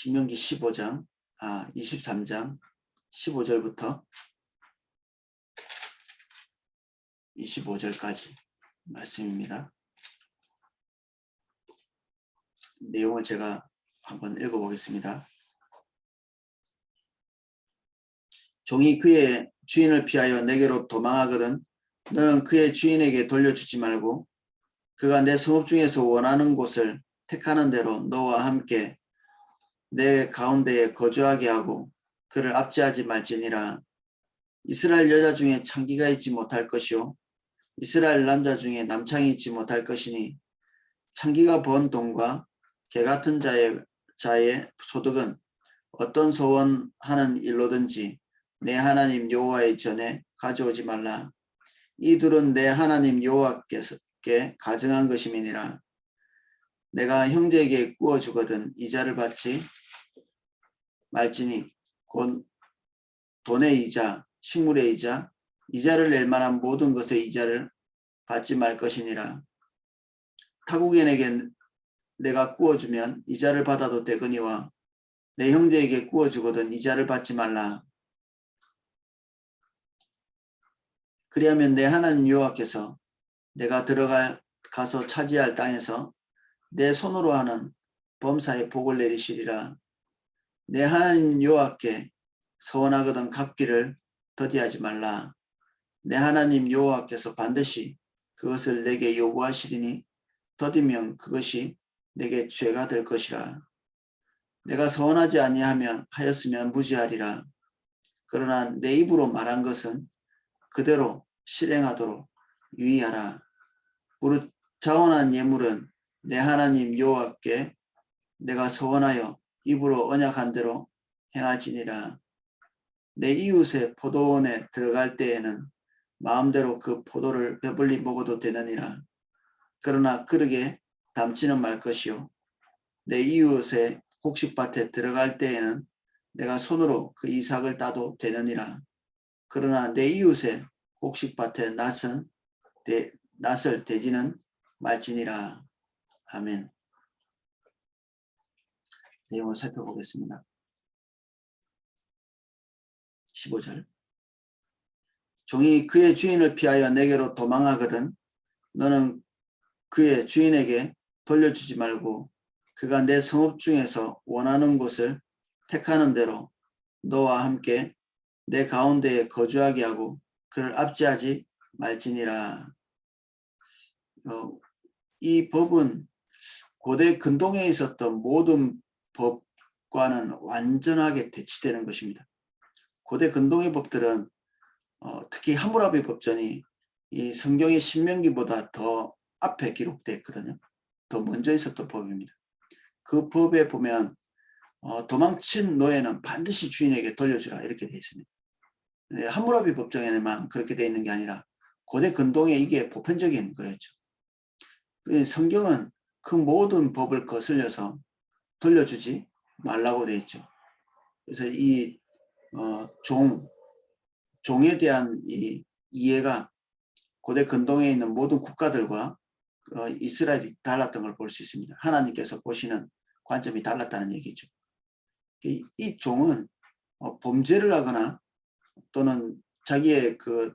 신명기 23장 15절부터 25절까지 말씀입니다. 내용을 제가 한번 읽어보겠습니다. 종이 그의 주인을 피하여 내게로 도망하거든 너는 그의 주인에게 돌려주지 말고 그가 내 성읍 중에서 원하는 곳을 택하는 대로 너와 함께 내 가운데에 거주하게 하고 그를 압제하지 말지니라. 이스라엘 여자 중에 창기가 있지 못할 것이요 이스라엘 남자 중에 남창이 있지 못할 것이니 창기가 번 돈과 개 같은 자의 소득은 어떤 소원하는 일로든지 내 하나님 여호와의 전에 가져오지 말라. 이들은 내 하나님 여호와께 가증한 것임이니라. 내가 형제에게 구워주거든 이자를 받지 말지니 곧 돈의 이자, 식물의 이자, 이자를 낼 만한 모든 것의 이자를 받지 말 것이니라. 타국인에게 내가 구워주면 이자를 받아도 되거니와 내 형제에게 구워주거든 이자를 받지 말라. 그리하면 내 하나님 여호와께서 내가 가서 차지할 땅에서 내 손으로 하는 범사에 복을 내리시리라. 내 하나님 여호와께 서원하거든 갚기를 더디하지 말라. 내 하나님 여호와께서 반드시 그것을 내게 요구하시리니 더디면 그것이 내게 죄가 될 것이라. 내가 서원하지 하였으면 무지하리라. 그러나 내 입으로 말한 것은 그대로 실행하도록 유의하라. 무릇 자원한 예물은 내 하나님 여호와께 내가 서원하여 입으로 언약한 대로 행할지니라. 내 이웃의 포도원에 들어갈 때에는 마음대로 그 포도를 배불리 먹어도 되느니라. 그러나 그러게 담지는 말 것이요 내 이웃의 곡식밭에 들어갈 때에는 내가 손으로 그 이삭을 따도 되느니라. 그러나 내 이웃의 곡식밭에 낫을 대지는 말지니라. 아멘. 내용을 살펴보겠습니다. 15절. 종이 그의 주인을 피하여 내게로 도망하거든 너는 그의 주인에게 돌려주지 말고 그가 내 성읍 중에서 원하는 곳을 택하는 대로 너와 함께 내 가운데에 거주하게 하고 그를 압제하지 말지니라. 이 법은 고대 근동에 있었던 모든 법과는 완전하게 대치되는 것입니다. 고대 근동의 법들은 특히 함무라비 법전이 이 성경의 신명기보다 더 앞에 기록되어 있거든요. 더 먼저 있었던 법입니다. 그 법에 보면 도망친 노예는 반드시 주인에게 돌려주라 이렇게 되어 있습니다. 함무라비 법정에만 그렇게 되어 있는 게 아니라 고대 근동에 이게 보편적인 거였죠. 성경은 그 모든 법을 거슬려서 돌려주지 말라고 되어 있죠. 그래서 이 종에 대한 이 이해가 고대 근동에 있는 모든 국가들과 이스라엘이 달랐던 걸 볼 수 있습니다. 하나님께서 보시는 관점이 달랐다는 얘기죠. 이 종은 범죄를 하거나 또는 자기의 그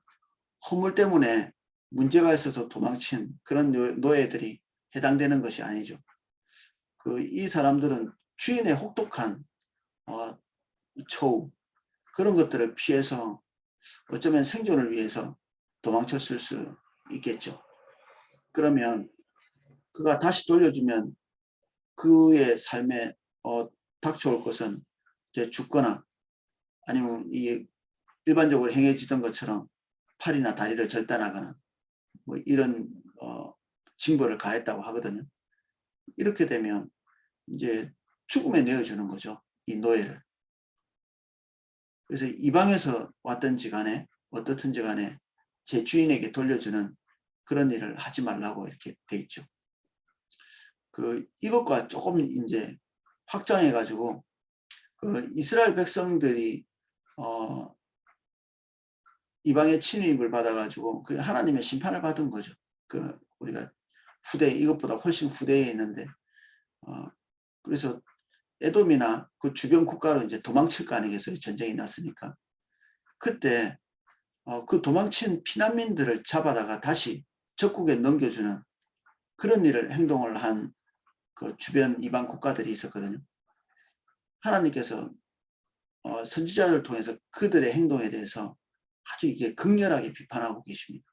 허물 때문에 문제가 있어서 도망친 그런 노예들이 해당되는 것이 아니죠. 이 사람들은 주인의 혹독한 처우 그런 것들을 피해서 어쩌면 생존을 위해서 도망쳤을 수 있겠죠. 그러면 그가 다시 돌려주면 그의 삶에 닥쳐올 것은 이제 죽거나 아니면 이 일반적으로 행해지던 것처럼 팔이나 다리를 절단하거나 뭐 이런 징벌을 가했다고 하거든요. 이렇게 되면 이제 죽음에 내어주는 거죠. 이 노예를. 그래서 이방에서 왔든지 간에 어떻든지 간에 제 주인에게 돌려주는 그런 일을 하지 말라고 이렇게 돼 있죠. 이것과 조금 이제 확장해 가지고 이스라엘 백성들이 이방의 침입을 받아 가지고 하나님의 심판을 받은 거죠. 우리가 이것보다 훨씬 후대에 있는데 그래서 에돔이나 그 주변 국가로 이제 도망칠 거 아니겠어요? 전쟁이 났으니까. 그때 그 도망친 피난민들을 잡아다가 다시 적국에 넘겨주는 그런 일을 행동을 한 그 주변 이방 국가들이 있었거든요. 하나님께서 선지자들을 통해서 그들의 행동에 대해서 아주 이게 극렬하게 비판하고 계십니다.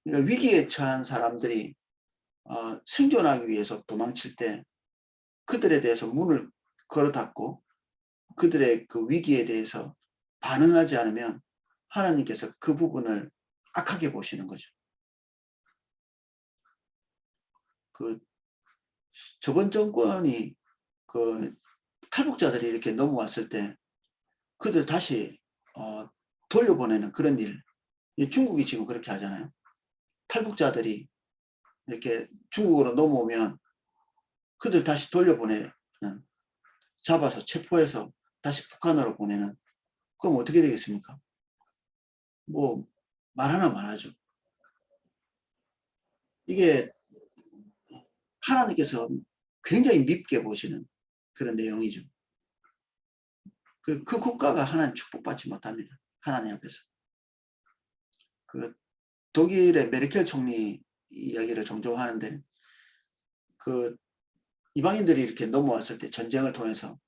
그러니까 위기에 처한 사람들이 생존하기 위해서 도망칠 때 그들에 대해서 문을 걸어 닫고 그들의 그 위기에 대해서 반응하지 않으면 하나님께서 그 부분을 악하게 보시는 거죠. 그 저번 정권이 그 탈북자들이 이렇게 넘어왔을 때 그들 다시 돌려보내는 그런 일, 중국이 지금 그렇게 하잖아요. 탈북자들이 이렇게 중국으로 넘어오면 그들 다시 돌려보내는, 잡아서 체포해서 다시 북한으로 보내는. 그럼 어떻게 되겠습니까? 뭐 말 하나 말하죠. 이게 하나님께서 굉장히 밉게 보시는 그런 내용이죠. 그 국가가 하나님 축복받지 못합니다. 하나님 앞에서. 그 독일의 메르켈 총리 이야기를 종종 하는데 그 이방인들이 이렇게 넘어왔을 때 전쟁을 통해서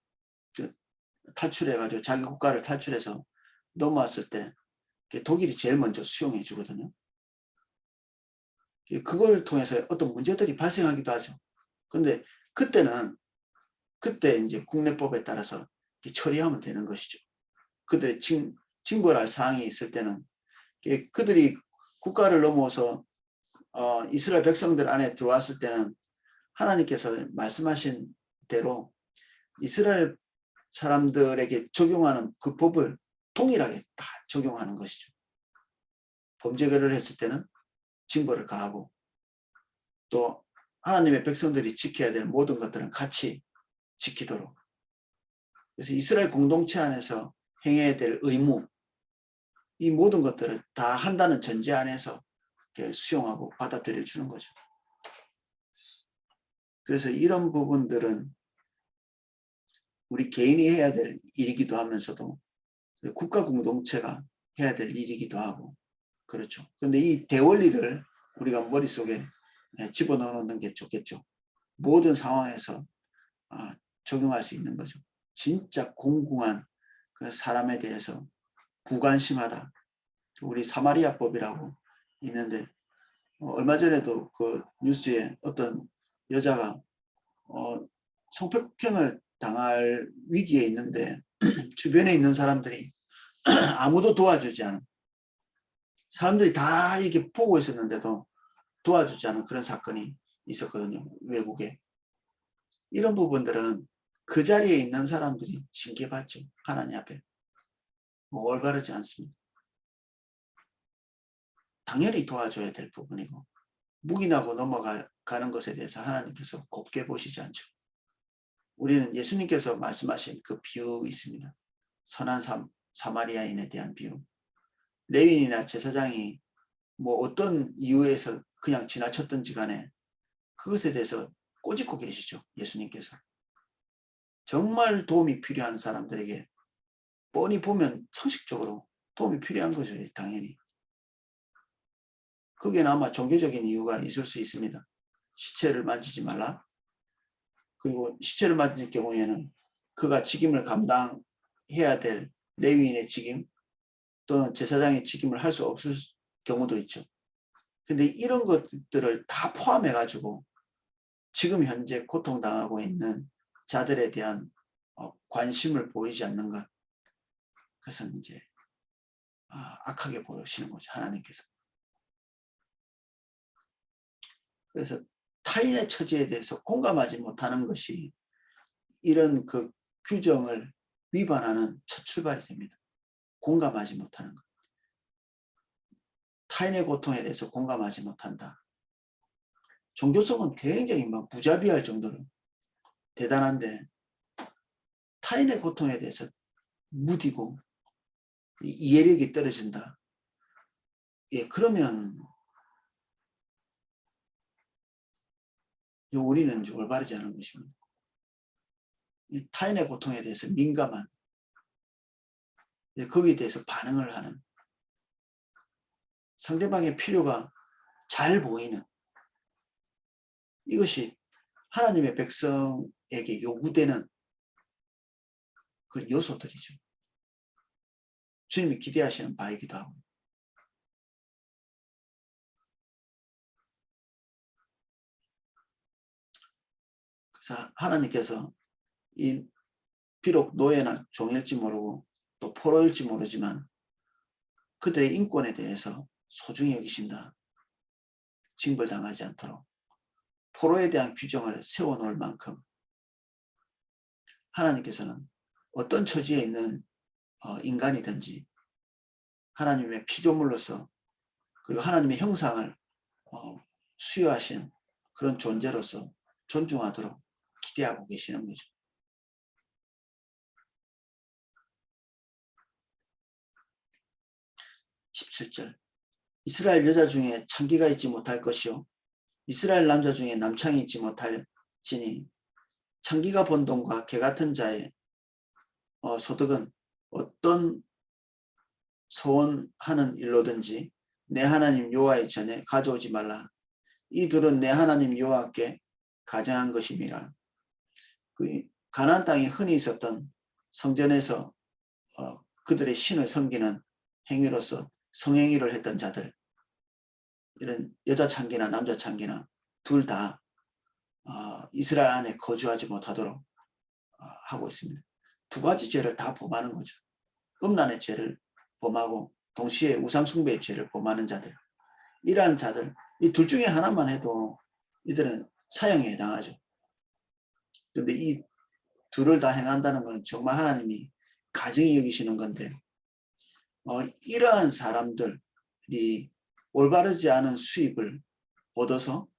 탈출해가지고 자기 국가를 탈출해서 넘어왔을 때 독일이 제일 먼저 수용해 주거든요. 그걸 통해서 어떤 문제들이 발생하기도 하죠. 그런데 그때 이제 국내법에 따라서 처리하면 되는 것이죠. 그들의 징벌할 사항이 있을 때는 그들이 국가를 넘어서 이스라엘 백성들 안에 들어왔을 때는 하나님께서 말씀하신 대로 이스라엘 사람들에게 적용하는 그 법을 동일하게 다 적용하는 것이죠. 범죄를 했을 때는 징벌을 가하고 또 하나님의 백성들이 지켜야 될 모든 것들은 같이 지키도록. 그래서 이스라엘 공동체 안에서 행해야 될 의무, 이 모든 것들을 다 한다는 전제 안에서 수용하고 받아들여 주는 거죠. 그래서 이런 부분들은 우리 개인이 해야 될 일이기도 하면서도 국가 공동체가 해야 될 일이기도 하고 그렇죠. 그런데 이 대원리를 우리가 머릿속에 집어넣어 놓는 게 좋겠죠. 모든 상황에서 적용할 수 있는 거죠. 진짜 공공한 그 사람에 대해서 부관심하다. 우리 사마리아법이라고 있는데 얼마 전에도 그 뉴스에 어떤 여자가 성폭행을 당할 위기에 있는데 주변에 있는 사람들이 아무도 도와주지 않은, 사람들이 다 이게 보고 있었는데도 도와주지 않은 그런 사건이 있었거든요. 외국에. 이런 부분들은 그 자리에 있는 사람들이 징계받죠. 하나님 앞에. 올바르지 않습니다. 당연히 도와줘야 될 부분이고 묵인하고 넘어가는 것에 대해서 하나님께서 곱게 보시지 않죠. 우리는 예수님께서 말씀하신 그 비유 있습니다. 선한 사마리아인에 대한 비유. 레위인이나 제사장이 뭐 어떤 이유에서 그냥 지나쳤던지 간에 그것에 대해서 꼬집고 계시죠. 예수님께서. 정말 도움이 필요한 사람들에게 뻔히 보면 상식적으로 도움이 필요한 거죠. 당연히. 거기에는 아마 종교적인 이유가 있을 수 있습니다. 시체를 만지지 말라. 그리고 시체를 만질 경우에는 그가 직임을 감당해야 될 레위인의 직임 또는 제사장의 직임을 할 수 없을 경우도 있죠. 근데 이런 것들을 다 포함해 가지고 지금 현재 고통당하고 있는 자들에 대한 관심을 보이지 않는 것, 그것은 이제 악하게 보시는 거죠. 하나님께서. 그래서 타인의 처지에 대해서 공감하지 못하는 것이 이런 그 규정을 위반하는 첫 출발이 됩니다. 공감하지 못하는 것. 타인의 고통에 대해서 공감하지 못한다. 종교성은 굉장히 막 부자비할 정도로 대단한데 타인의 고통에 대해서 무디고 이해력이 떨어진다. 예, 그러면 우리는 올바르지 않은 것입니다. 이 타인의 고통에 대해서 민감한, 거기에 대해서 반응을 하는, 상대방의 필요가 잘 보이는, 이것이 하나님의 백성에게 요구되는 그런 요소들이죠. 주님이 기대하시는 바이기도 하고. 그래서 하나님께서 이 비록 노예나 종일지 모르고 또 포로일지 모르지만 그들의 인권에 대해서 소중히 여기신다. 징벌당하지 않도록 포로에 대한 규정을 세워놓을 만큼 하나님께서는 어떤 처지에 있는 인간이든지 하나님의 피조물로서 그리고 하나님의 형상을 수여하신 그런 존재로서 존중하도록 기대하고 계시는 거죠. 17절 이스라엘 여자 중에 창기가 있지 못할 것이요 이스라엘 남자 중에 남창이 있지 못할지니 창기가 본 돈과 개 같은 자의 소득은 어떤 소원하는 일로든지 내 하나님 여호와의 전에 가져오지 말라. 이 둘은 내 하나님 여호와께 가정한 것임이라. 그 가나안 땅에 흔히 있었던 성전에서 그들의 신을 섬기는 행위로서 성행위를 했던 자들, 이런 여자 창기나 남자 창기나 둘 다 이스라엘 안에 거주하지 못하도록 하고 있습니다. 두 가지 죄를 다 범하는 거죠. 음란의 죄를 범하고 동시에 우상숭배의 죄를 범하는 자들, 이러한 자들, 이 둘 중에 하나만 해도 이들은 사형에 해당하죠. 그런데 이 둘을 다 행한다는 것은 정말 하나님이 가증히 여기시는 건데 이러한 사람들이 올바르지 않은 수입을 얻어서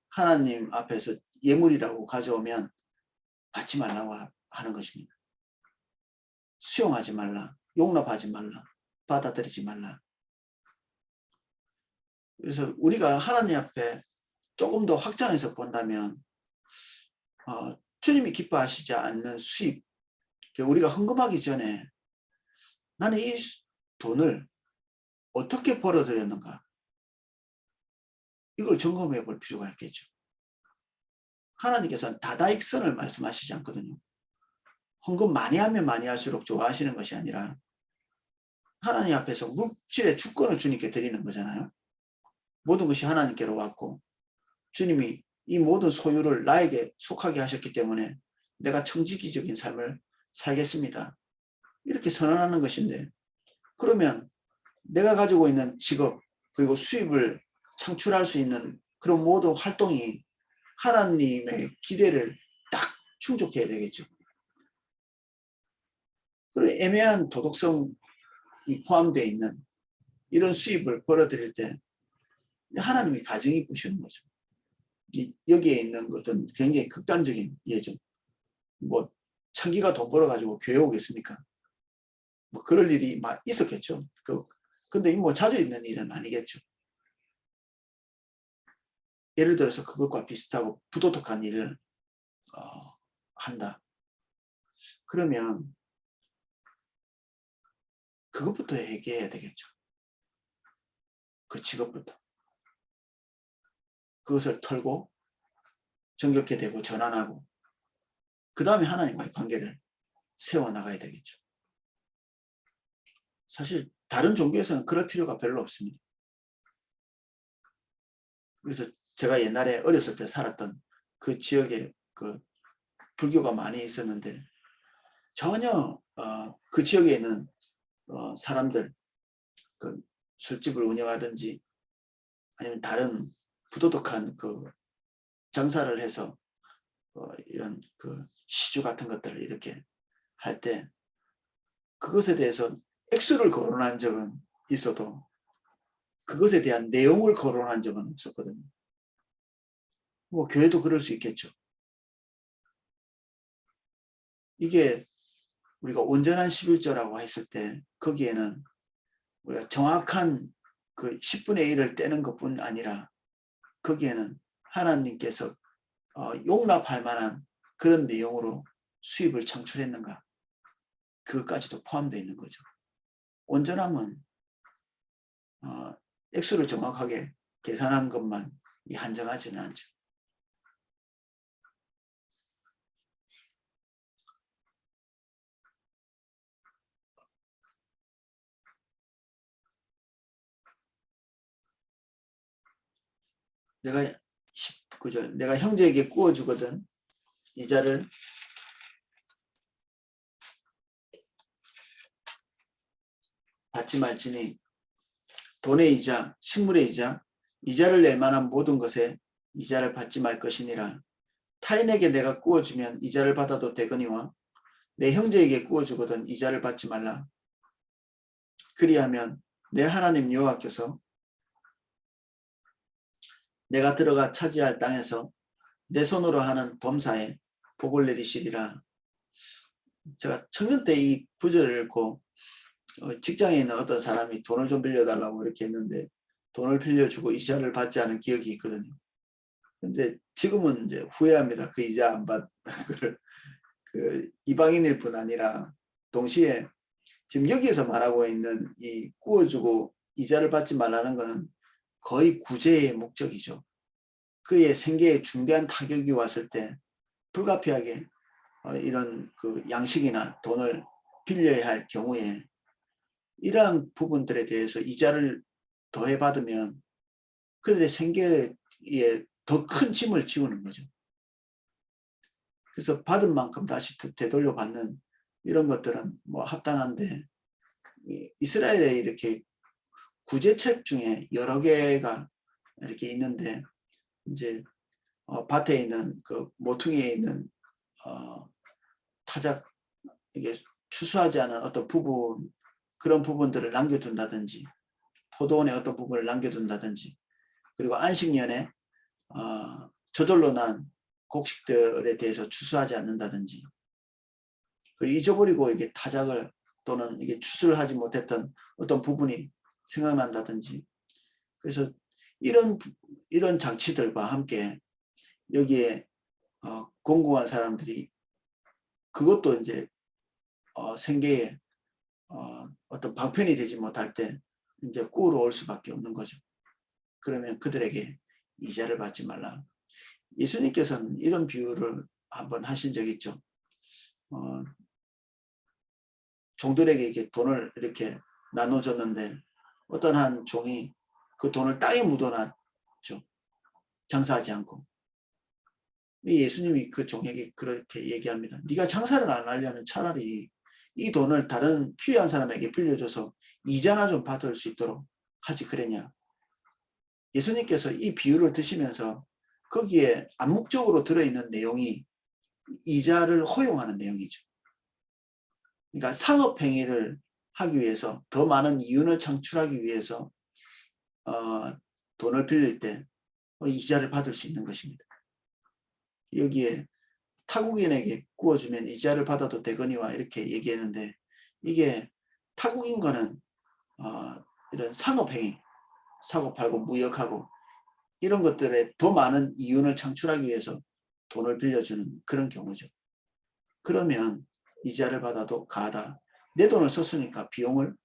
하나님 앞에서 예물이라고 가져오면 받지 말라고 하는 것입니다. 수용하지 말라, 용납하지 말라, 받아들이지 말라. 그래서 우리가 하나님 앞에 조금 더 확장해서 본다면 주님이 기뻐하시지 않는 수입, 우리가 헌금하기 전에 나는 이 돈을 어떻게 벌어들였는가, 이걸 점검해 볼 필요가 있겠죠. 하나님께서는 다다익선을 말씀하시지 않거든요. 헌금 많이 하면 많이 할수록 좋아하시는 것이 아니라 하나님 앞에서 물질의 주권을 주님께 드리는 거잖아요. 모든 것이 하나님께로 왔고 주님이 이 모든 소유를 나에게 속하게 하셨기 때문에 내가 청지기적인 삶을 살겠습니다. 이렇게 선언하는 것인데, 그러면 내가 가지고 있는 직업 그리고 수입을 창출할 수 있는 그런 모든 활동이 하나님의 기대를 딱 충족해야 되겠죠. 그리고 애매한 도덕성이 포함되어 있는 이런 수입을 벌어들일 때 하나님이 가정이 부시는 거죠. 여기에 있는 것은 굉장히 극단적인 예죠. 뭐 창기가 돈 벌어가지고 교회 오겠습니까? 뭐 그럴 일이 막 있었겠죠. 근데 뭐 자주 있는 일은 아니겠죠. 예를 들어서 그것과 비슷하고 부도덕한 일을 한다. 그러면 그것부터 얘기해야 되겠죠. 그 직업부터. 그것을 털고 정결케 되고 전환하고 그 다음에 하나님과의 관계를 세워나가야 되겠죠. 사실 다른 종교에서는 그럴 필요가 별로 없습니다. 그래서 제가 옛날에 어렸을 때 살았던 그 지역에 그 불교가 많이 있었는데 전혀 그 지역에 있는 사람들, 그 술집을 운영하든지 아니면 다른 부도덕한 그 장사를 해서 이런 그 시주 같은 것들을 이렇게 할 때 그것에 대해서 액수를 거론한 적은 있어도 그것에 대한 내용을 거론한 적은 없었거든요. 뭐 교회도 그럴 수 있겠죠. 이게 우리가 온전한 11조라고 했을 때 거기에는 우리가 정확한 그 10분의 1을 떼는 것뿐 아니라 거기에는 하나님께서 용납할 만한 그런 내용으로 수입을 창출했는가? 그것까지도 포함되어 있는 거죠. 온전함은 액수를 정확하게 계산한 것만 한정하지는 않죠. 내가 19절 내가 형제에게 구워주거든 이자를 받지 말지니 돈의 이자, 식물의 이자, 이자를 낼 만한 모든 것에 이자를 받지 말 것이니라. 타인에게 내가 구워주면 이자를 받아도 되거니와 내 형제에게 구워주거든 이자를 받지 말라. 그리하면 내 하나님 여호와께서 내가 들어가 차지할 땅에서 내 손으로 하는 범사에 복을 내리시리라. 제가 청년 때 이 구절을 읽고 직장에 있는 어떤 사람이 돈을 좀 빌려달라고 이렇게 했는데 돈을 빌려주고 이자를 받지 않은 기억이 있거든요. 근데 지금은 이제 후회합니다. 그 이자 안 받, 그 이방인일 뿐 아니라 동시에 지금 여기에서 말하고 있는 이 구워주고 이자를 받지 말라는 것은 거의 구제의 목적이죠. 그의 생계에 중대한 타격이 왔을 때 불가피하게 이런 그 양식이나 돈을 빌려야 할 경우에 이러한 부분들에 대해서 이자를 더해 받으면 그들의 생계에 더 큰 짐을 지우는 거죠. 그래서 받은 만큼 다시 되돌려 받는 이런 것들은 뭐 합당한데 이스라엘에 이렇게 구제책 중에 여러 개가 이렇게 있는데 이제 밭에 있는 그 모퉁이에 있는 타작 이게 추수하지 않은 어떤 부분 그런 부분들을 남겨둔다든지 포도원의 어떤 부분을 남겨둔다든지 그리고 안식년에 저절로 난 곡식들에 대해서 추수하지 않는다든지 그리고 잊어버리고 이게 타작을 또는 이게 추수를 하지 못했던 어떤 부분이 생각난다든지 그래서 이런 장치들과 함께 여기에 공부한 사람들이 그것도 이제 생계에 어떤 방편이 되지 못할 때 이제 꾸러 올 수밖에 없는 거죠. 그러면 그들에게 이자를 받지 말라. 예수님께서는 이런 비유를 한번 하신 적이 있죠. 종들에게 이렇게 돈을 이렇게 나눠줬는데 어떤 한 종이 그 돈을 땅에 묻어놨죠. 장사하지 않고. 예수님이 그 종에게 그렇게 얘기합니다. 네가 장사를 안 하려면 차라리 이 돈을 다른 필요한 사람에게 빌려줘서 이자나 좀 받을 수 있도록 하지 그랬냐. 예수님께서 이 비유를 드시면서 거기에 암묵적으로 들어있는 내용이 이자를 허용하는 내용이죠. 그러니까 상업행위를 하기 위해서 더 많은 이윤을 창출하기 위해서 돈을 빌릴 때 이자를 받을 수 있는 것입니다. 여기에 타국인에게 구워주면 이자를 받아도 되거니와 이렇게 얘기했는데 이게 타국인과는 이런 상업행위, 사고 팔고 무역하고 이런 것들에 더 많은 이윤을 창출하기 위해서 돈을 빌려주는 그런 경우죠. 그러면 이자를 받아도 가하다. 내 돈을 썼으니까 비용을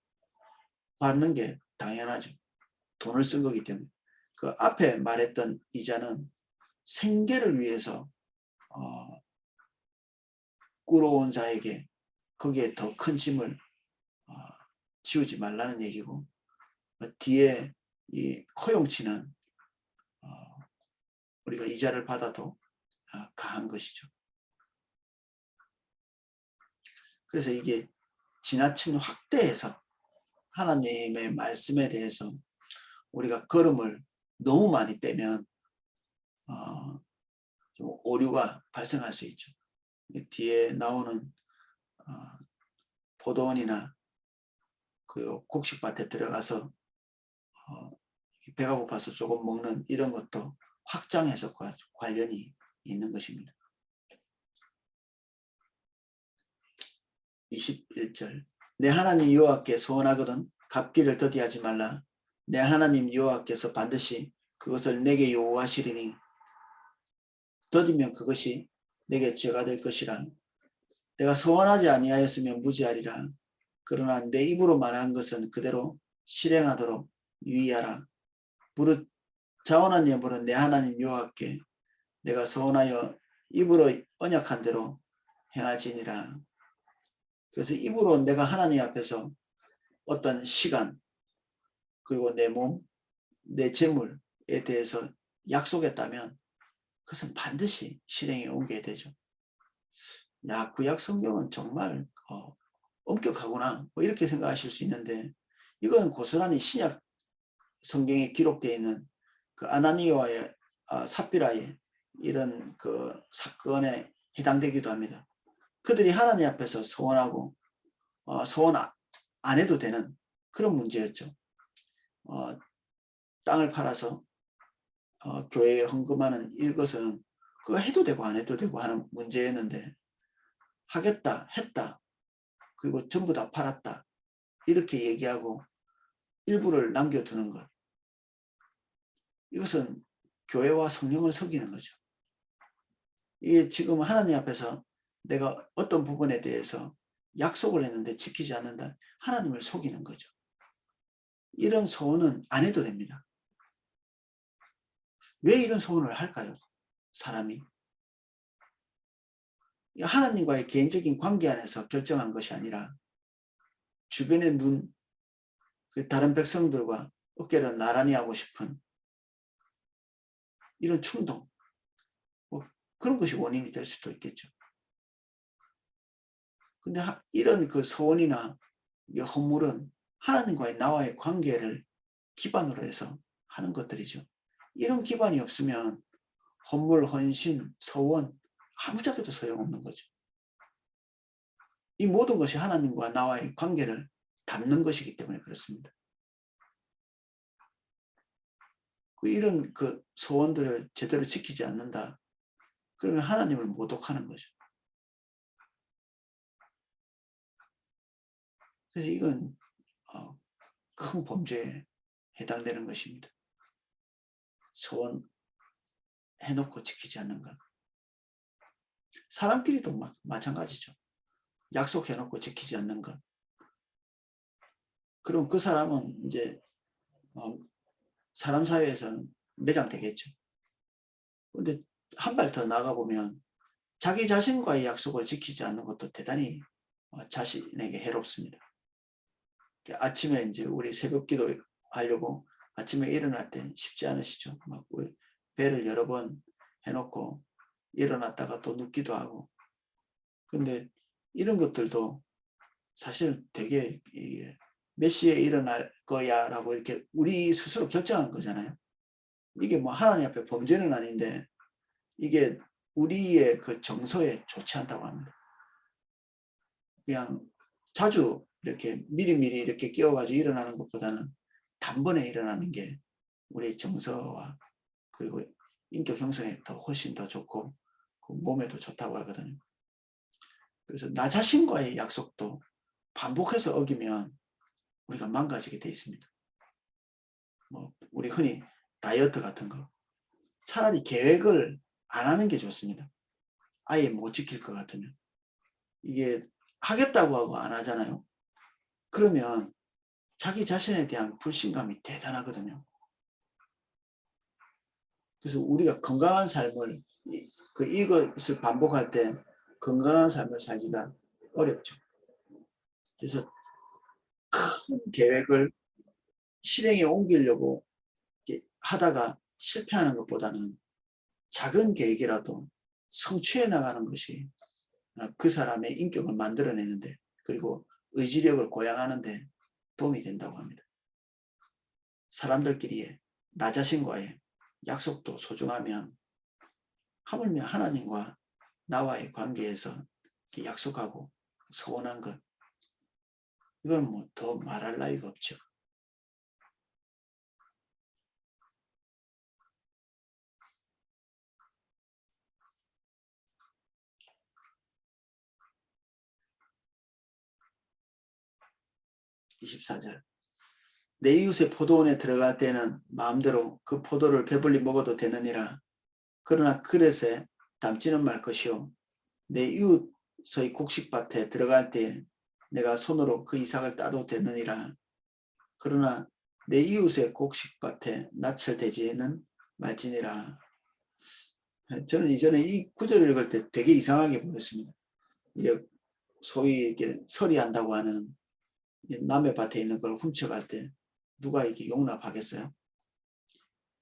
받는 게 당연하죠. 돈을 쓴 거기 때문에. 그 앞에 말했던 이자는 생계를 위해서 꾸러온 자에게 거기에 더 큰 짐을 지우지 말라는 얘기고 뒤에 이 허용치는 우리가 이자를 받아도 가한 것이죠. 그래서 이게 지나친 확대해서 하나님의 말씀에 대해서 우리가 걸음을 너무 많이 빼면 좀 오류가 발생할 수 있죠. 뒤에 나오는 포도원이나 그 곡식밭에 들어가서 배가 고파서 조금 먹는 이런 것도 확장 해석과 관련이 있는 것입니다. 21절 내 하나님 여호와께 소원하거든 갚기를 더디하지 말라. 내 하나님 여호와께서 반드시 그것을 내게 요구하시리니 더디면 그것이 내게 죄가 될 것이라. 내가 서원하지 아니하였으면 무지하리라. 그러나 내 입으로 말한 것은 그대로 실행하도록 유의하라. 무릇 자원한 예물은 내 하나님 여호와께 내가 서원하여 입으로 언약한 대로 행하지니라. 그래서 입으로 내가 하나님 앞에서 어떤 시간 그리고 내 몸, 내 재물에 대해서 약속했다면 그것은 반드시 실행에 옮겨야 되죠. 야, 구약 성경은 정말 엄격하구나 뭐 이렇게 생각하실 수 있는데 이건 고스란히 신약 성경에 기록되어 있는 그 아나니아와의 삽비라의 이런 그 사건에 해당되기도 합니다. 그들이 하나님 앞에서 서원하고 서원 안 해도 되는 그런 문제였죠. 땅을 팔아서 교회에 헌금하는 이것은 그거 해도 되고 안 해도 되고 하는 문제였는데 하겠다 했다 그리고 전부 다 팔았다 이렇게 얘기하고 일부를 남겨두는 것, 이것은 교회와 성령을 속이는 거죠. 이게 지금 하나님 앞에서 내가 어떤 부분에 대해서 약속을 했는데 지키지 않는다, 하나님을 속이는 거죠. 이런 소원은 안 해도 됩니다. 왜 이런 소원을 할까요? 사람이 하나님과의 개인적인 관계 안에서 결정한 것이 아니라 주변의 눈, 다른 백성들과 어깨를 나란히 하고 싶은 이런 충동, 뭐 그런 것이 원인이 될 수도 있겠죠. 근데 이런 그 소원이나 허물은 하나님과의 나와의 관계를 기반으로 해서 하는 것들이죠. 이런 기반이 없으면 헌물, 헌신, 서원 아무짝에도 소용없는 거죠. 이 모든 것이 하나님과 나와의 관계를 닫는 것이기 때문에 그렇습니다. 이런 그 소원들을 제대로 지키지 않는다. 그러면 하나님을 모독하는 거죠. 그래서 이건 큰 범죄에 해당되는 것입니다. 소원 해놓고 지키지 않는 것. 사람끼리도 마찬가지죠. 약속해놓고 지키지 않는 것. 그럼 그 사람은 이제 사람 사회에서는 매장되겠죠. 그런데 한 발 더 나가보면 자기 자신과의 약속을 지키지 않는 것도 대단히 자신에게 해롭습니다. 아침에 이제 우리 새벽 기도 하려고 아침에 일어날 때 쉽지 않으시죠. 막 배를 여러 번 해놓고 일어났다가 또 눕기도 하고. 근데 이런 것들도 사실 되게 몇 시에 일어날 거야 라고 이렇게 우리 스스로 결정한 거잖아요. 이게 뭐 하나님 앞에 범죄는 아닌데 이게 우리의 그 정서에 좋지 않다고 합니다. 그냥 자주 이렇게 미리미리 이렇게 끼워가지고 일어나는 것보다는 단번에 일어나는 게 우리의 정서와 그리고 인격 형성에 훨씬 더 좋고 그 몸에도 좋다고 하거든요. 그래서 나 자신과의 약속도 반복해서 어기면 우리가 망가지게 돼 있습니다. 뭐 우리 흔히 다이어트 같은 거 차라리 계획을 안 하는 게 좋습니다. 아예 못 지킬 것 같으면. 이게 하겠다고 하고 안 하잖아요. 그러면 자기 자신에 대한 불신감이 대단하거든요. 그래서 우리가 건강한 삶을 이것을 반복할 때 건강한 삶을 살기가 어렵죠. 그래서 큰 계획을 실행에 옮기려고 하다가 실패하는 것보다는 작은 계획이라도 성취해 나가는 것이 그 사람의 인격을 만들어내는데 그리고 의지력을 고양하는 데 도움이 된다고 합니다. 사람들끼리의 나 자신과의 약속도 소중하면 하물며 하나님과 나와의 관계에서 약속하고 서원한 것, 이건 뭐 더 말할 나위가 없죠. (24절) 내 이웃의 포도원에 들어갈 때는 마음대로 그 포도를 배불리 먹어도 되느니라. 그러나 그릇에 담지는 말 것이요 내 이웃 소위 곡식밭에 들어갈 때 내가 손으로 그 이삭을 따도 되느니라. 그러나 내 이웃의 곡식밭에 낯을 대지는 말지니라. 저는 이전에 이 구절을 읽을 때 되게 이상하게 보였습니다. 이게 소위 이렇게 서리한다고 하는 남의 밭에 있는 걸 훔쳐갈 때 누가 이렇게 용납하겠어요?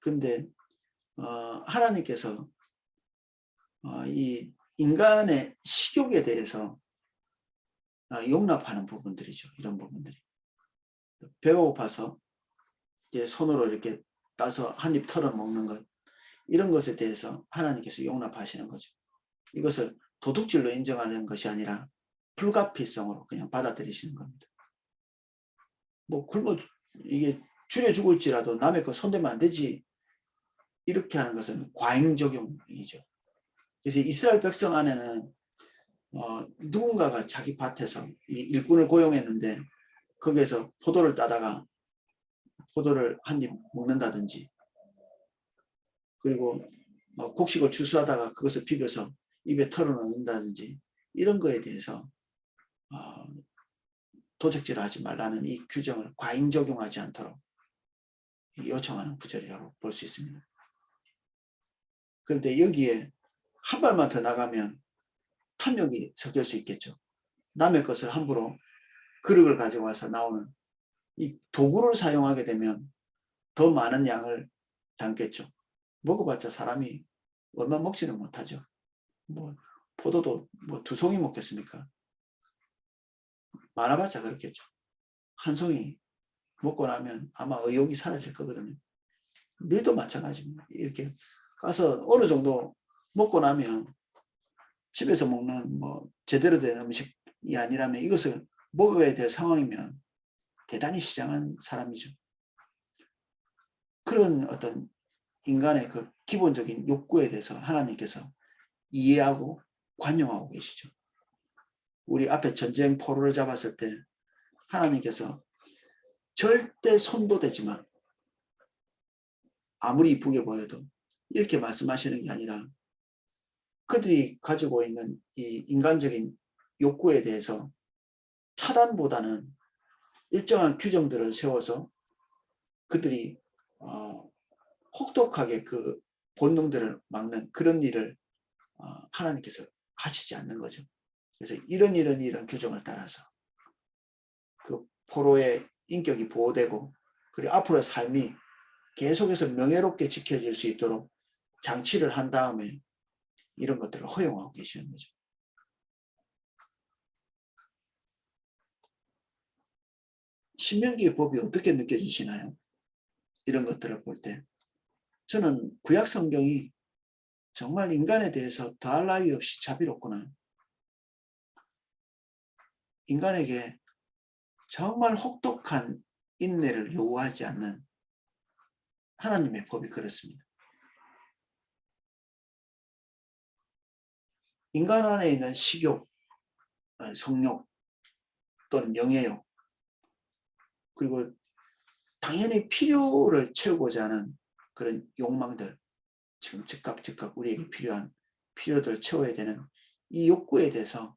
근데 하나님께서 이 인간의 식욕에 대해서 용납하는 부분들이죠. 이런 부분들이. 배가 고파서 손으로 이렇게 따서 한 입 털어 먹는 것, 이런 것에 대해서 하나님께서 용납하시는 거죠. 이것을 도둑질로 인정하는 것이 아니라 불가피성으로 그냥 받아들이시는 겁니다. 뭐 굶어 이게 줄여 죽을지라도 남의 거 손대면 안 되지, 이렇게 하는 것은 과잉적용이죠. 그래서 이스라엘 백성 안에는 누군가가 자기 밭에서 이 일꾼을 고용했는데 거기에서 포도를 따다가 포도를 한 입 먹는다든지, 그리고 곡식을 추수하다가 그것을 비벼서 입에 털어넣는다든지, 이런 거에 대해서 도적질을 하지 말라는 이 규정을 과잉 적용하지 않도록 요청하는 구절이라고 볼 수 있습니다. 그런데 여기에 한 발만 더 나가면 탐욕이 섞일 수 있겠죠. 남의 것을 함부로 그릇을 가지고 와서 나오는 이 도구를 사용하게 되면 더 많은 양을 담겠죠. 먹어봤자 사람이 얼마 먹지는 못하죠. 뭐 포도도 뭐 2송이 먹겠습니까? 많아봤자 그렇겠죠. 한 송이 먹고 나면 아마 의욕이 사라질 거거든요. 밀도 마찬가지입니다. 이렇게 가서 어느 정도 먹고 나면 집에서 먹는 뭐 제대로 된 음식이 아니라면 이것을 먹어야 될 상황이면 대단히 시장한 사람이죠. 그런 어떤 인간의 그 기본적인 욕구에 대해서 하나님께서 이해하고 관용하고 계시죠. 우리 앞에 전쟁 포로를 잡았을 때 하나님께서 절대 손도 대지 마, 아무리 이쁘게 보여도, 이렇게 말씀하시는 게 아니라 그들이 가지고 있는 이 인간적인 욕구에 대해서 차단보다는 일정한 규정들을 세워서 그들이 혹독하게 그 본능들을 막는 그런 일을 하나님께서 하시지 않는 거죠. 그래서 이런 규정을 따라서 그 포로의 인격이 보호되고, 그리고 앞으로의 삶이 계속해서 명예롭게 지켜질 수 있도록 장치를 한 다음에 이런 것들을 허용하고 계시는 거죠. 신명기의 법이 어떻게 느껴지시나요? 이런 것들을 볼 때 저는 구약 성경이 정말 인간에 대해서 더할 나위 없이 자비롭구나, 인간에게 정말 혹독한 인내를 요구하지 않는 하나님의 법이 그렇습니다. 인간 안에 있는 식욕, 성욕 또는 영예욕, 그리고 당연히 필요를 채우고자 하는 그런 욕망들, 지금 즉각 우리에게 필요한 필요들을 채워야 되는 이 욕구에 대해서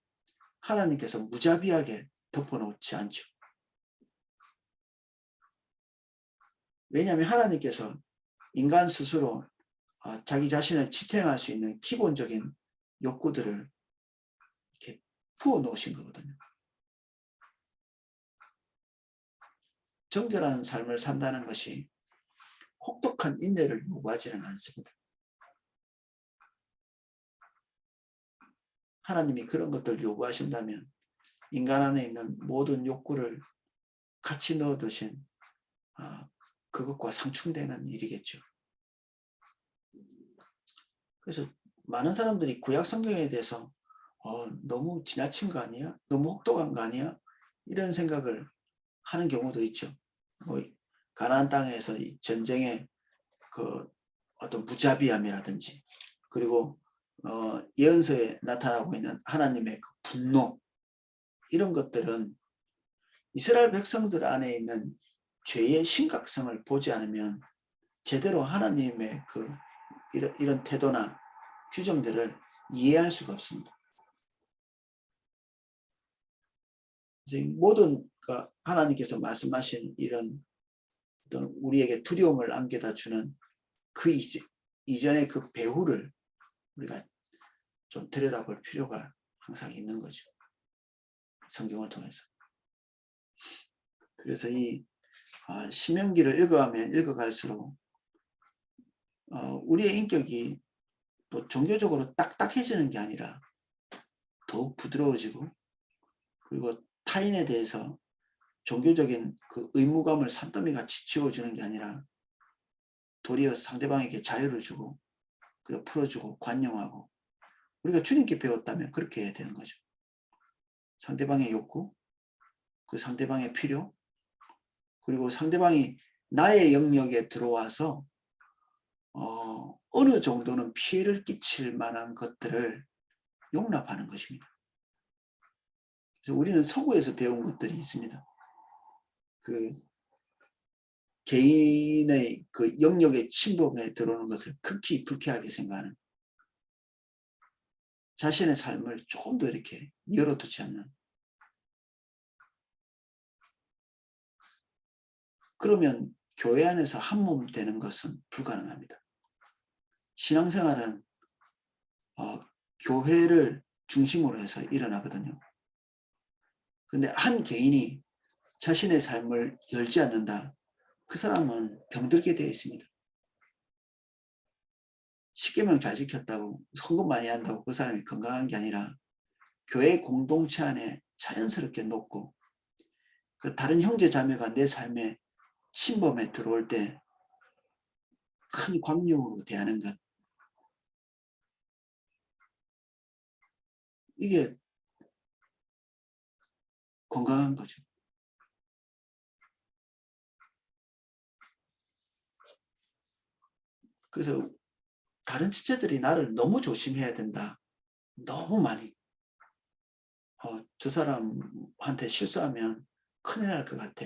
하나님께서 무자비하게 덮어놓지 않죠. 왜냐하면 하나님께서 인간 스스로 자기 자신을 지탱할 수 있는 기본적인 욕구들을 이렇게 부어 놓으신 거거든요. 정결한 삶을 산다는 것이 혹독한 인내를 요구하지는 않습니다. 하나님이 그런 것들을 요구하신다면 인간 안에 있는 모든 욕구를 같이 넣어두신 그것과 상충되는 일이겠죠. 그래서 많은 사람들이 구약 성경에 대해서 너무 지나친 거 아니야? 너무 혹독한 거 아니야? 이런 생각을 하는 경우도 있죠. 뭐 가나안 땅에서 이 전쟁의 그 어떤 무자비함이라든지, 그리고 예언서에 나타나고 있는 하나님의 그 분노, 이런 것들은 이스라엘 백성들 안에 있는 죄의 심각성을 보지 않으면 제대로 하나님의 그 이런 태도나 규정들을 이해할 수가 없습니다. 모든 하나님께서 말씀하신 이런 어떤 우리에게 두려움을 안겨다 주는 그 이전의 그 배후를 우리가 좀 들여다볼 필요가 항상 있는 거죠. 성경을 통해서. 그래서 이 신명기를 읽어가면 읽어갈수록 우리의 인격이 또 종교적으로 딱딱해지는 게 아니라 더욱 부드러워지고, 그리고 타인에 대해서 종교적인 그 의무감을 산더미같이 지워주는 게 아니라 도리어 상대방에게 자유를 주고 그리고 풀어주고 관용하고, 우리가 주님께 배웠다면 그렇게 해야 되는 거죠. 상대방의 욕구, 그 상대방의 필요, 그리고 상대방이 나의 영역에 들어와서 어느 정도는 피해를 끼칠 만한 것들을 용납하는 것입니다. 그래서 우리는 서구에서 배운 것들이 있습니다. 그 개인의 그 영역의 침범에 들어오는 것을 극히 불쾌하게 생각하는, 자신의 삶을 조금 더 이렇게 열어두지 않는, 그러면 교회 안에서 한 몸 되는 것은 불가능합니다. 신앙생활은 교회를 중심으로 해서 일어나거든요. 근데 한 개인이 자신의 삶을 열지 않는다, 그 사람은 병들게 되어 있습니다. 십계명 잘 지켰다고, 헌금 많이 한다고 그 사람이 건강한 게 아니라 교회 공동체 안에 자연스럽게 녹고, 그 다른 형제 자매가 내 삶에 침범에 들어올 때 큰 광명으로 대하는 것, 이게 건강한 거죠. 그래서 다른 지체들이 나를 너무 조심해야 된다, 너무 많이 저 사람한테 실수하면 큰일 날 것 같아,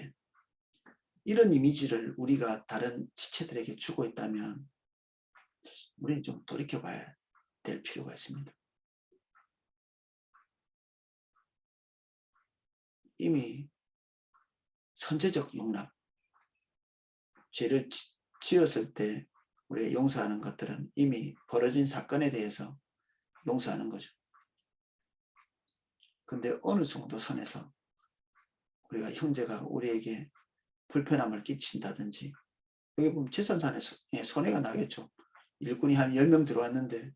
이런 이미지를 우리가 다른 지체들에게 주고 있다면 우리는 좀 돌이켜봐야 될 필요가 있습니다. 이미 선제적 용납, 죄를 지었을 때 우리가 용서하는 것들은 이미 벌어진 사건에 대해서 용서하는 거죠. 근데 어느 정도 선에서 우리가 형제가 우리에게 불편함을 끼친다든지, 여기 보면 제산산에 손해가 나겠죠. 일꾼이 한 10명 들어왔는데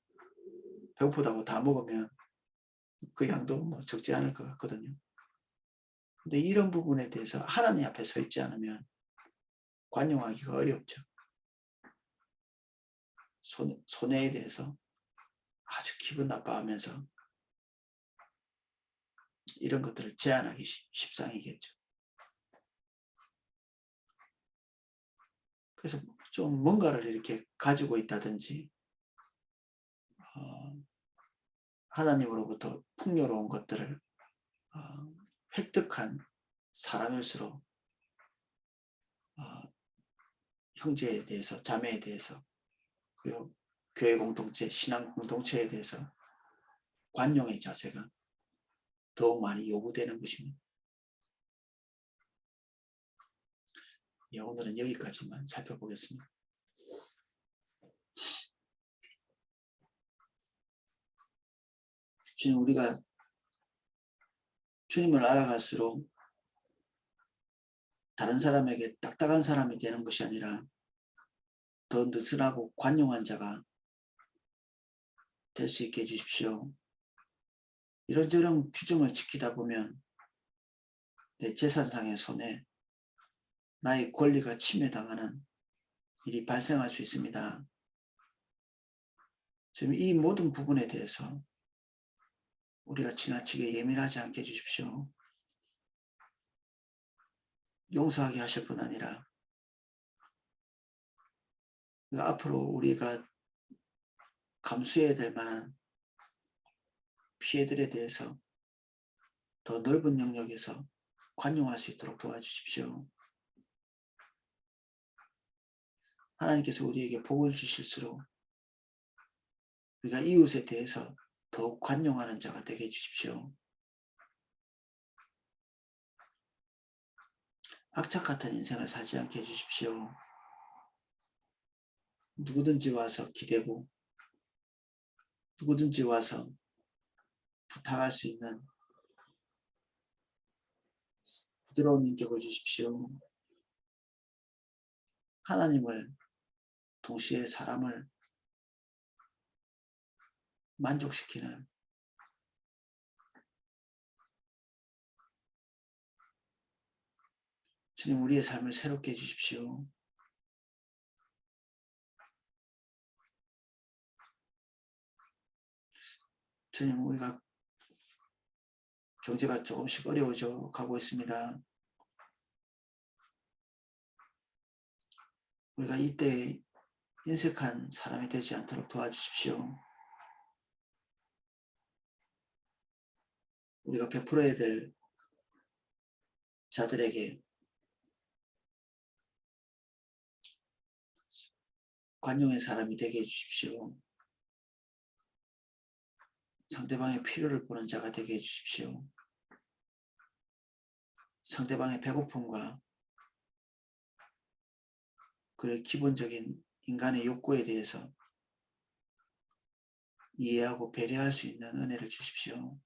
배고프다고 다 먹으면 그 양도 뭐 적지 않을 것 같거든요. 근데 이런 부분에 대해서 하나님 앞에 서 있지 않으면 관용하기가 어렵죠. 손해에 대해서 아주 기분 나빠하면서 이런 것들을 제한하기 십상이겠죠. 그래서 좀 뭔가를 이렇게 가지고 있다든지 하나님으로부터 풍요로운 것들을 획득한 사람일수록 형제에 대해서, 자매에 대해서, 그리고 교회 공동체, 신앙 공동체에 대해서 관용의 자세가 더욱 많이 요구되는 것입니다. 예, 오늘은 여기까지만 살펴보겠습니다. 주님, 우리가 주님을 알아갈수록 다른 사람에게 딱딱한 사람이 되는 것이 아니라 더 느슨하고 관용한 자가 될 수 있게 해주십시오. 이런저런 규정을 지키다 보면 내 재산상의 손해, 나의 권리가 침해당하는 일이 발생할 수 있습니다. 지금 이 모든 부분에 대해서 우리가 지나치게 예민하지 않게 해주십시오. 용서하게 하실 뿐 아니라 앞으로 우리가 감수해야 될 만한 피해들에 대해서 더 넓은 영역에서 관용할 수 있도록 도와주십시오. 하나님께서 우리에게 복을 주실수록 우리가 이웃에 대해서 더욱 관용하는 자가 되게 해주십시오. 악착 같은 인생을 살지 않게 해주십시오. 누구든지 와서 기대고 누구든지 와서 부탁할 수 있는 부드러운 인격을 주십시오. 하나님을 동시에 사람을 만족시키는 주님, 우리의 삶을 새롭게 해주십시오. 주님, 우리가 경제가 조금씩 어려워져 가고 있습니다. 우리가 이때 인색한 사람이 되지 않도록 도와주십시오. 우리가 베풀어야 될 자들에게 관용의 사람이 되게 해주십시오. 상대방의 필요를 보는 자가 되게 해주십시오. 상대방의 배고픔과 그의 기본적인 인간의 욕구에 대해서 이해하고 배려할 수 있는 은혜를 주십시오.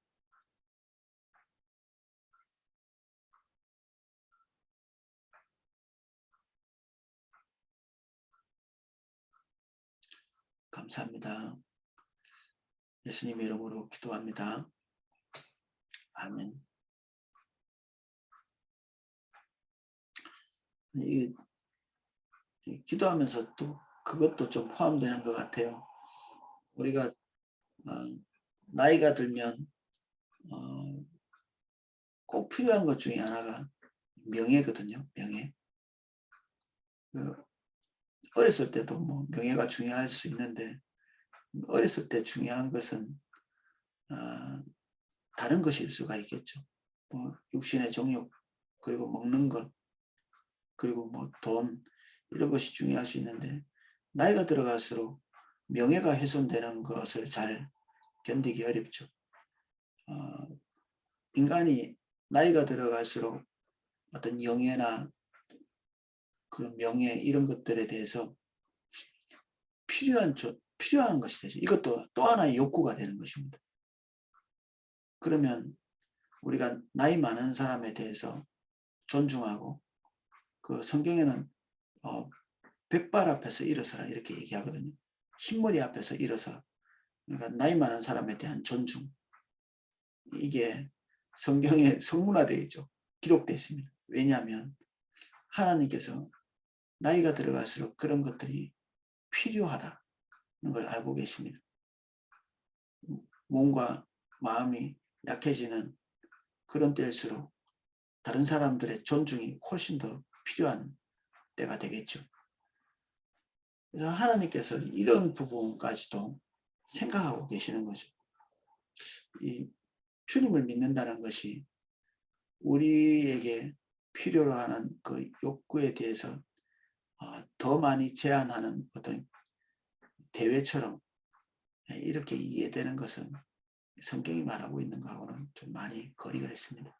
감사합니다. 예수님의 이름으로 기도합니다. 아멘. 기도하면서 또 그것도 좀 포함되는 것 같아요. 우리가 나이가 들면 꼭 필요한 것 중에 하나가 명예거든요. 명예. 어렸을 때도 뭐 명예가 중요할 수 있는데 어렸을 때 중요한 것은 다른 것일 수가 있겠죠. 뭐 육신의 정욕, 그리고 먹는 것, 그리고 뭐 돈, 이런 것이 중요할 수 있는데 나이가 들어갈수록 명예가 훼손되는 것을 잘 견디기 어렵죠. 인간이 나이가 들어갈수록 어떤 영예나 그런 명예 이런 것들에 대해서 필요한 것이 되죠. 이것도 또 하나의 욕구가 되는 것입니다. 그러면 우리가 나이 많은 사람에 대해서 존중하고, 그 성경에는 백발 앞에서 일어서라 이렇게 얘기하거든요. 흰머리 앞에서 일어서. 그러니까 나이 많은 사람에 대한 존중, 이게 성경에 성문화되어 있죠. 기록되어 있습니다. 왜냐하면 하나님께서 나이가 들어갈수록 그런 것들이 필요하다는 걸 알고 계십니다. 몸과 마음이 약해지는 그런 때일수록 다른 사람들의 존중이 훨씬 더 필요한 때가 되겠죠. 그래서 하나님께서 이런 부분까지도 생각하고 계시는 거죠. 이 주님을 믿는다는 것이 우리에게 필요로 하는 그 욕구에 대해서 더 많이 제한하는 어떤 대회처럼 이렇게 이해되는 것은 성경이 말하고 있는 것하고는 좀 많이 거리가 있습니다.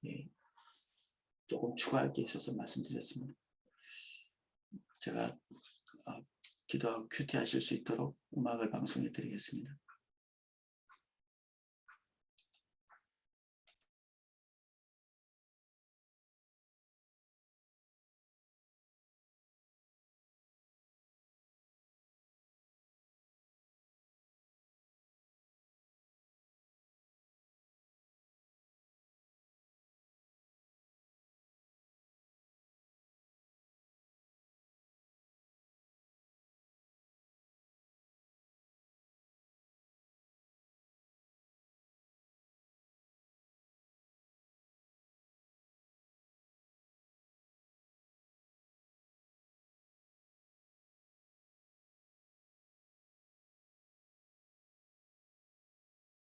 예, 조금 추가할 게 있어서 말씀드렸습니다. 제가 기도하고 큐티하실 수 있도록 음악을 방송해 드리겠습니다.